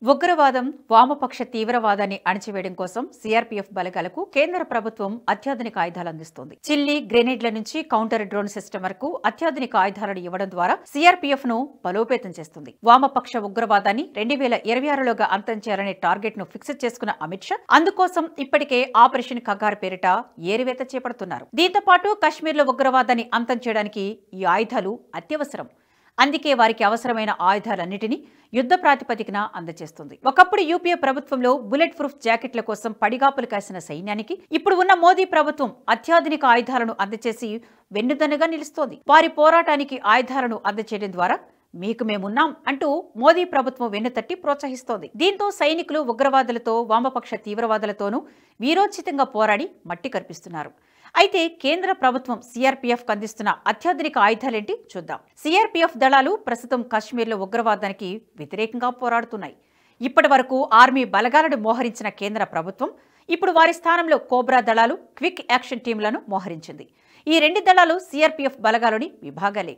ఉగ్రవాదం, వామపక్ష తీవ్రవాదాన్ని అణచివేయడం కోసం సిఆర్పీఎఫ్ బలగాలకు కేంద్ర ప్రభుత్వం అత్యాధునిక ఆయుధాలు అందిస్తోంది. చిల్లీ, గ్రెనేడ్ల నుంచి కౌంటర్ డ్రోన్ సిస్టమ్ వరకు అత్యాధునిక ఆయుధాలను ఇవ్వడం ద్వారా సిఆర్పీఎఫ్ ను బలోపేతం చేస్తుంది. వామపక్ష ఉగ్రవాదాన్ని 2026లోగా అంతం చేయాలనే టార్గెట్ ను ఫిక్స్ చేసుకున్న అమిత్ షా అందుకోసం ఇప్పటికే ఆపరేషన్ కగార్ పేరిట ఏరివేత చేపడుతున్నారు. దీంతో పాటు కశ్మీర్లో ఉగ్రవాదాన్ని అంతం చేయడానికి ఈ ఆయుధాలు అత్యవసరం. అందుకే వారికి అవసరమైన ఆయుధాలన్నిటినీ యుద్ధ ప్రాతిపదికన అందజేస్తుంది. ఒకప్పుడు యూపీఏ ప్రభుత్వంలో బుల్లెట్ ప్రూఫ్ జాకెట్ల కోసం పడిగాపులు కాసిన సైన్యానికి ఇప్పుడు ఉన్న మోదీ ప్రభుత్వం అత్యాధునిక ఆయుధాలను అందజేసి వెన్నుదన్నుగా నిలుస్తోంది. వారి పోరాటానికి ఆయుధాలను అందజేయడం ద్వారా మీకు మేమున్నాం అంటూ మోదీ ప్రభుత్వం వెన్నుతట్టి ప్రోత్సహిస్తోంది. దీంతో సైనికులు ఉగ్రవాదులతో, వామపక్ష తీవ్రవాదులతోనూ వీరోచితంగా పోరాడి మట్టి కర్పిస్తున్నారు. అయితే కేంద్ర ప్రభుత్వం సిఆర్పీఎఫ్ అందిస్తున్న అత్యాధునిక ఆయుధాలేంటి చూద్దాం. సిఆర్పీఎఫ్ దళాలు ప్రస్తుతం కశ్మీర్లో ఉగ్రవాదానికి వ్యతిరేకంగా పోరాడుతున్నాయి. ఇప్పటి వరకు ఆర్మీ బలగాలను మోహరించిన కేంద్ర ప్రభుత్వం ఇప్పుడు వారి స్థానంలో కోబ్రా దళాలు, క్విక్ యాక్షన్ టీంలను మోహరించింది. ఈ రెండు దళాలు సిఆర్పీఎఫ్ బలగాలోని విభాగాలే.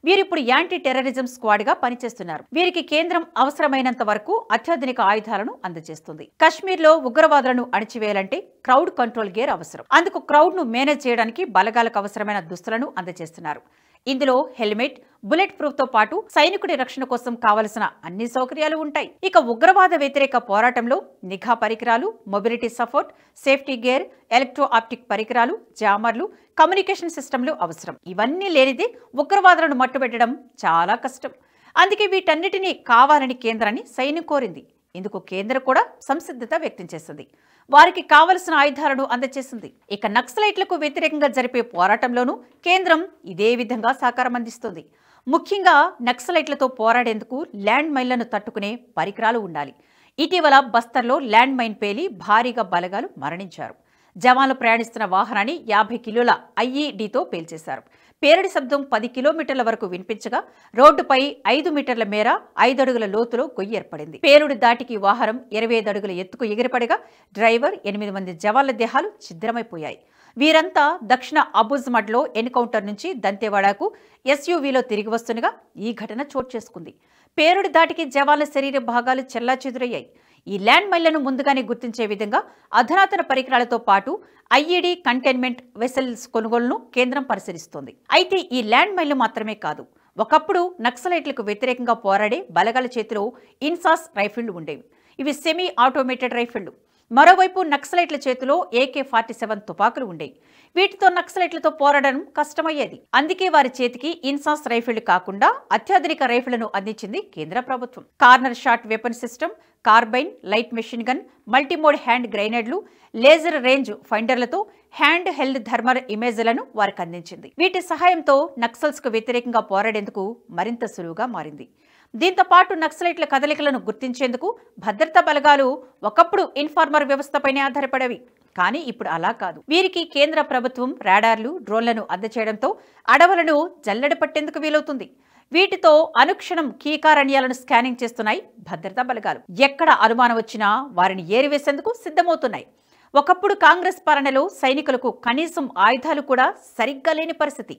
వీరిప్పుడు యాంటీ టెర్రరిజం స్క్వాడ్ గా పనిచేస్తున్నారు. వీరికి కేంద్రం అవసరమైనంత వరకు అత్యాధునిక ఆయుధాలను అందజేస్తుంది. కశ్మీర్లో ఉగ్రవాదులను అణచివేయాలంటే క్రౌడ్ కంట్రోల్ గేర్ అవసరం. అందుకు క్రౌడ్ ను మేనేజ్ చేయడానికి బలగాలకు అవసరమైన దుస్తులను అందజేస్తున్నారు. ఇందులో హెల్మెట్, బుల్లెట్ ప్రూఫ్ తో పాటు సైనికుడి రక్షణ కోసం కావలసిన అన్ని సౌకర్యాలు ఉంటాయి. ఇక ఉగ్రవాద వ్యతిరేక పోరాటంలో నిఘా పరికరాలు, mobility support, safety gear, electro optic పరికరాలు, జామర్లు, కమ్యూనికేషన్ సిస్టమ్లు అవసరం. ఇవన్నీ లేనిదే ఉగ్రవాదులను మట్టుబెట్టడం చాలా కష్టం. అందుకే వీటన్నిటినీ కావాలని కేంద్రాన్ని సైన్యం కోరింది. ఇందుకు కేంద్రం కూడా సంసిద్ధత వ్యక్తం చేసింది. వారికి కావలసిన ఆయుధాలను అందజేసింది. ఇక నక్సలైట్లకు వ్యతిరేకంగా జరిపే పోరాటంలోనూ కేంద్రం ఇదే విధంగా సహకారం అందిస్తుంది. ముఖ్యంగా నక్సలైట్లతో పోరాడేందుకు ల్యాండ్ మైన్లను తట్టుకునే పరికరాలు ఉండాలి. ఇటీవల బస్తర్లో ల్యాండ్ మైన్ పేలి భారీగా బలగాలు మరణించారు. జవాన్లు ప్రయాణిస్తున్న వాహనాన్ని 50 కిలోల ఐఈడీతో పేల్చేశారు. పేలుడి శబ్దం 10 కిలోమీటర్ల వరకు వినిపించగా రోడ్డుపై 5 మీటర్ల మేర 5 అడుగుల లోతులో గొయ్యి ఏర్పడింది. పేలుడి దాటికి వాహనం 25 అడుగుల ఎత్తుకు ఎగిరిపడగా డ్రైవర్, 8 మంది జవాన్ల దేహాలు ఛిద్రమైపోయాయి. వీరంతా దక్షిణ అబుజ్మడ్లో ఎన్కౌంటర్ నుంచి దంతేవాడకు ఎస్యూవీలో తిరిగి వస్తుండగా ఈ ఘటన చోటు చేసుకుంది. పేలుడి దాటికి జవాన్ల శరీర భాగాలు చెల్లాచెదురయ్యాయి. ఈ ల్యాండ్ మైన్లను ముందుగానే గుర్తించే విధంగా అధునాతన పరికరాలతో పాటు ఐఈడీ కంటైన్మెంట్ వెసల్స్ కొనుగోలును కేంద్రం పరిశీలిస్తోంది. అయితే ఈ ల్యాండ్ మైన్లు మాత్రమే కాదు, ఒకప్పుడు నక్సలైట్లకు వ్యతిరేకంగా పోరాడే బలగాల చేతిలో ఇన్సాస్ రైఫిళ్లు ఉండేవి. ఇవి సెమీ ఆటోమేటెడ్ రైఫిళ్లు. మరోవైపు నక్సలైట్ల చేతిలో AK-47 తుపాకులు ఉండేవి. వీటితో నక్సలైట్లతో పోరాడడం కష్టమయ్యేది. అందుకే వారి చేతికి ఇన్సాస్ రైఫిళ్లు కాకుండా అత్యాధునిక రైఫిళ్లను అందించింది కేంద్ర ప్రభుత్వం. Corner shot weapon system, carbine, light machine gun, multimode hand గ్రైనేడ్లు, లేజర్ రేంజ్ ఫైండర్లతో హ్యాండ్ హెల్డ్ థర్మల్ ఇమేజ్లను వారికి అందించింది. వీటి సహాయంతో నక్సల్స్ కు వ్యతిరేకంగా పోరాడేందుకు మరింత సులువుగా మారింది. దీంతో పాటు నక్సలైట్ల కదలికలను గుర్తించేందుకు భద్రతా బలగాలు ఒకప్పుడు ఇన్ఫార్మర్ వ్యవస్థపైనే ఆధారపడేవి. కానీ ఇప్పుడు అలా కాదు. వీరికి కేంద్ర ప్రభుత్వం రాడార్లు, డ్రోన్లను అందజేయడంతో అడవులను జల్లెడ పట్టేందుకు వీలవుతుంది. వీటితో అనుక్షణం కీకారణ్యాలను స్కానింగ్ చేస్తున్నాయి భద్రతా బలగాలు. ఎక్కడ అనుమానం వచ్చినా వారిని ఏరివేసేందుకు సిద్ధమవుతున్నాయి. ఒకప్పుడు కాంగ్రెస్ పాలనలో సైనికులకు కనీసం ఆయుధాలు కూడా సరిగ్గా లేని పరిస్థితి.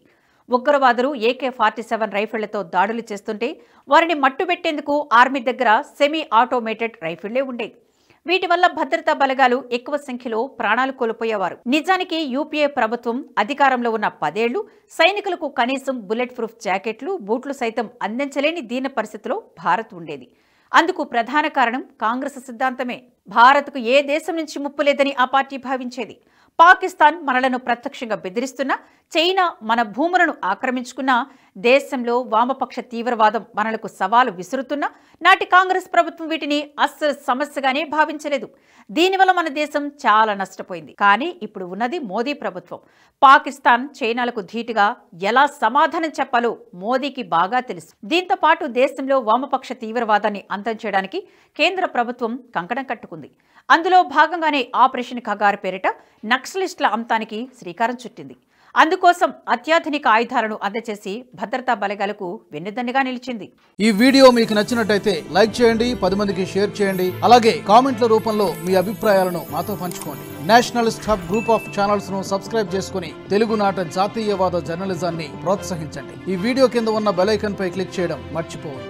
ఉగ్రవాదులు AK-47 రైఫిళ్లతో దాడులు చేస్తుంటే వారిని మట్టుబెట్టేందుకు ఆర్మీ దగ్గర సెమీ ఆటోమేటెడ్ రైఫిళ్లే ఉండేవి. వీటి వల్ల భద్రతా బలగాలు ఎక్కువ సంఖ్యలో ప్రాణాలు కోల్పోయేవారు. నిజానికి యూపీఏ ప్రభుత్వం అధికారంలో ఉన్న 10 ఏళ్లు సైనికులకు కనీసం బుల్లెట్ ప్రూఫ్ జాకెట్లు, బూట్లు సైతం అందించలేని దీన పరిస్థితిలో భారత్ ఉండేది. అందుకు ప్రధాన కారణం కాంగ్రెస్ సిద్ధాంతమే. భారత్కు ఏ దేశం నుంచి ముప్పు లేదని ఆ పార్టీ భావించేది. పాకిస్తాన్ మనలను ప్రత్యక్షంగా బెదిరిస్తున్నా, చైనా మన భూములను ఆక్రమించుకున్నా, దేశంలో వామపక్ష తీవ్రవాదం మనలకు సవాలు విసురుతున్నా నాటి కాంగ్రెస్ ప్రభుత్వం వీటిని అస్సలు సమస్యగానే భావించలేదు. దీనివల్ల మన దేశం చాలా నష్టపోయింది. కానీ ఇప్పుడు ఉన్నది మోదీ ప్రభుత్వం. పాకిస్తాన్, చైనాలకు ధీటుగా ఎలా సమాధానం చెప్పాలో మోదీకి బాగా తెలుసు. దీంతో పాటు దేశంలో వామపక్ష తీవ్రవాదాన్ని అంతం చేయడానికి కేంద్ర ప్రభుత్వం కంకణం కట్టుకుంది. అందులో భాగంగానే ఆపరేషన్ కగార్ పేరిట నక్సలిస్టుల అంతానికి శ్రీకారం చుట్టింది. అందుకోసం అత్యాధునిక ఆయుధాలను అందజేసి భద్రతా బలగాలకు వెన్నుదన్నుగా నిలిచింది. ఈ వీడియో మీకు నచ్చినట్టయితే లైక్ చేయండి, 10 మందికి షేర్ చేయండి. అలాగే కామెంట్ల రూపంలో మీ అభిప్రాయాలను మాతో పంచుకోండి. Nationalist hub group of channels ను సబ్స్క్రైబ్ చేసుకుని తెలుగునాట జాతీయవాద జర్నలిజాన్ని ప్రోత్సహించండి. ఈ వీడియో కింద ఉన్న బెల్ ఐకాన్ పై క్లిక్ చేయడం మర్చిపోవద్దు.